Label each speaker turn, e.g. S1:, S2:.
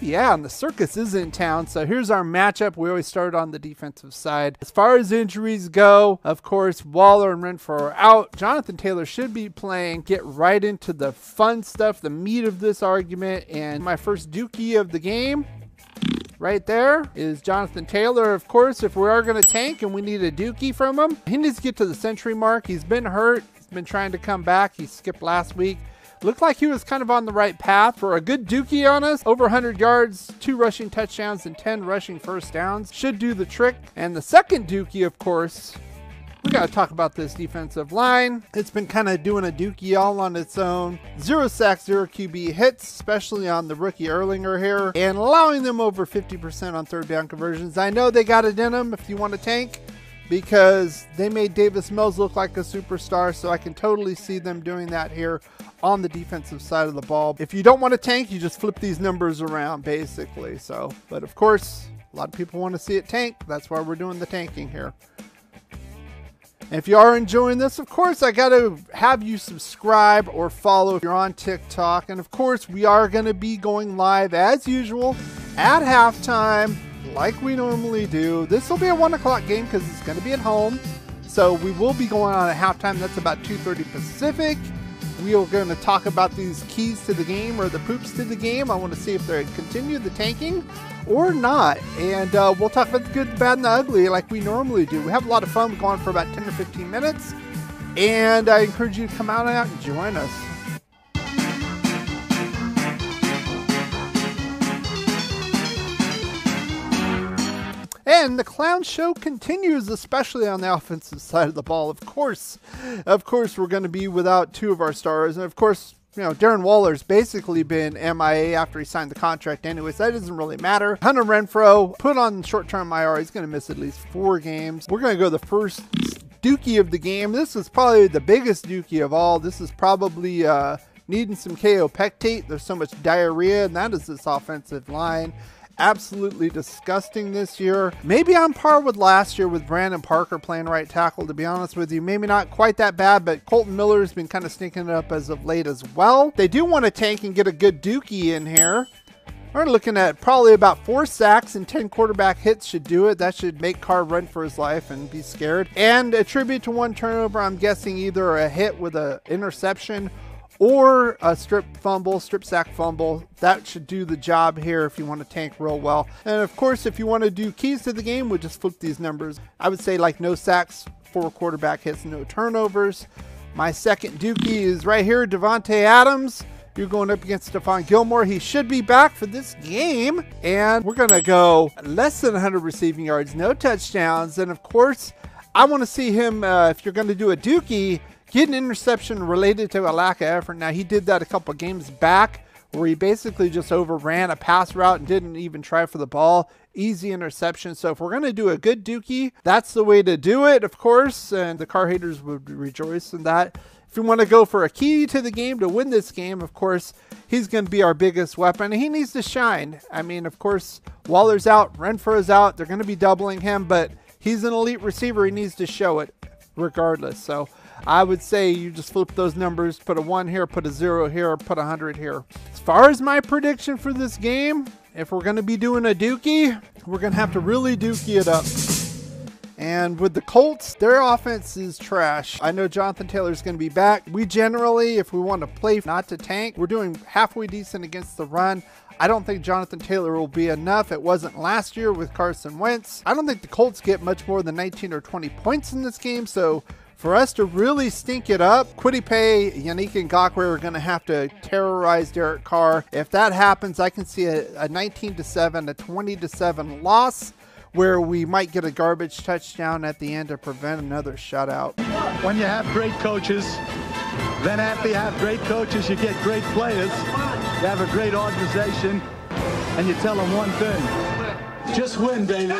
S1: Yeah, and the circus is in town. So here's our matchup. We always start on the defensive side. As far as injuries go, of course, Waller and Renfrow are out. Jonathan Taylor should be playing. Get right into the fun stuff, the meat of this argument. And my first dookie of the game right there is Jonathan Taylor. Of course, if we are going to tank and we need a dookie from him, he needs to get to the century mark. He's been hurt. He's been trying to come back. He skipped last week. Looked like he was kind of on the right path for a good dookie on us. Over 100 yards, 2 rushing touchdowns, and 10 rushing first downs. Should do the trick. And the second dookie, of course, we got to talk about this defensive line. It's been kind of doing a dookie all on its own. 0 sacks, 0 QB hits, especially on the rookie Erlinger here, and allowing them over 50% on third down conversions. I know they got it in them if you want to tank, because they made Davis Mills look like a superstar, so I can totally see them doing that here on the defensive side of the ball. If you don't want to tank, you just flip these numbers around, basically. So, but of course, a lot of people want to see it tank. That's why we're doing the tanking here. And if you are enjoying this, of course, I got to have you subscribe or follow if you're on TikTok. And of course, we are going to be going live as usual at halftime, like we normally do. This will be a 1 o'clock game because it's going to be at home. So we will be going on at halftime. That's about 2:30 Pacific. We are going to talk about these keys to the game or the poops to the game. I want to see if they continue the tanking or not. And we'll talk about the good, the bad, and the ugly like we normally do. We have a lot of fun. We're going for about 10 or 15 minutes. And I encourage you to come out and join us. And the clown show continues, especially on the offensive side of the ball. Of course, we're going to be without 2 of our stars. And of course, you know, Darren Waller's basically been MIA after he signed the contract anyway, so that doesn't really matter. Hunter Renfrow put on short-term IR. He's going to miss at least 4 games. We're going to go the first dookie of the game. This is probably the biggest dookie of all. This is probably needing some KO pectate. There's so much diarrhea, and that is this offensive line. Absolutely disgusting this year. Maybe on par with last year with Brandon Parker playing right tackle, to be honest with you. Maybe not quite that bad, but Colton Miller's been kind of sneaking it up as of late as well. They do want to tank and get a good dookie in here. We're looking at probably about 4 sacks and 10 quarterback hits should do it. That should make Carr run for his life and be scared. And attribute to 1 turnover, I'm guessing either a hit with an interception or a strip sack fumble. That should do the job here if you want to tank real well. And of course, if you want to do keys to the game, we'll just flip these numbers. I would say like no sacks, 4 quarterback hits, no turnovers. My second dookie is right here, Devontae Adams. You're going up against Stephon Gilmore. He should be back for this game. And we're going to go less than 100 receiving yards, no touchdowns. And of course, I want to see him, if you're going to do a dookie, get an interception related to a lack of effort. Now, he did that a couple games back where he basically just overran a pass route and didn't even try for the ball. Easy interception. So if we're going to do a good dookie, that's the way to do it, of course. And the Carr haters would rejoice in that. If you want to go for a key to the game to win this game, of course, he's going to be our biggest weapon. He needs to shine. I mean, of course, Waller's out, Renfrow's out. They're going to be doubling him, but he's an elite receiver. He needs to show it regardless. So I would say you just flip those numbers, put a 1 here, put a 0 here, put 100 here. As far as my prediction for this game, if we're going to be doing a dookie, we're going to have to really dookie it up. And with the Colts, their offense is trash. I know Jonathan Taylor's going to be back. We generally, if we want to play not to tank, we're doing halfway decent against the run. I don't think Jonathan Taylor will be enough. It wasn't last year with Carson Wentz. I don't think the Colts get much more than 19 or 20 points in this game. So for us to really stink it up, kwitypaye, Yannick Ngakoue are going to have to terrorize Derek Carr. If that happens, I can see a 19-7, a 20-7 loss, where we might get a garbage touchdown at the end to prevent another shutout.
S2: When you have great coaches, then after you have great coaches, you get great players. You have a great organization, and you tell them one thing: just win, baby.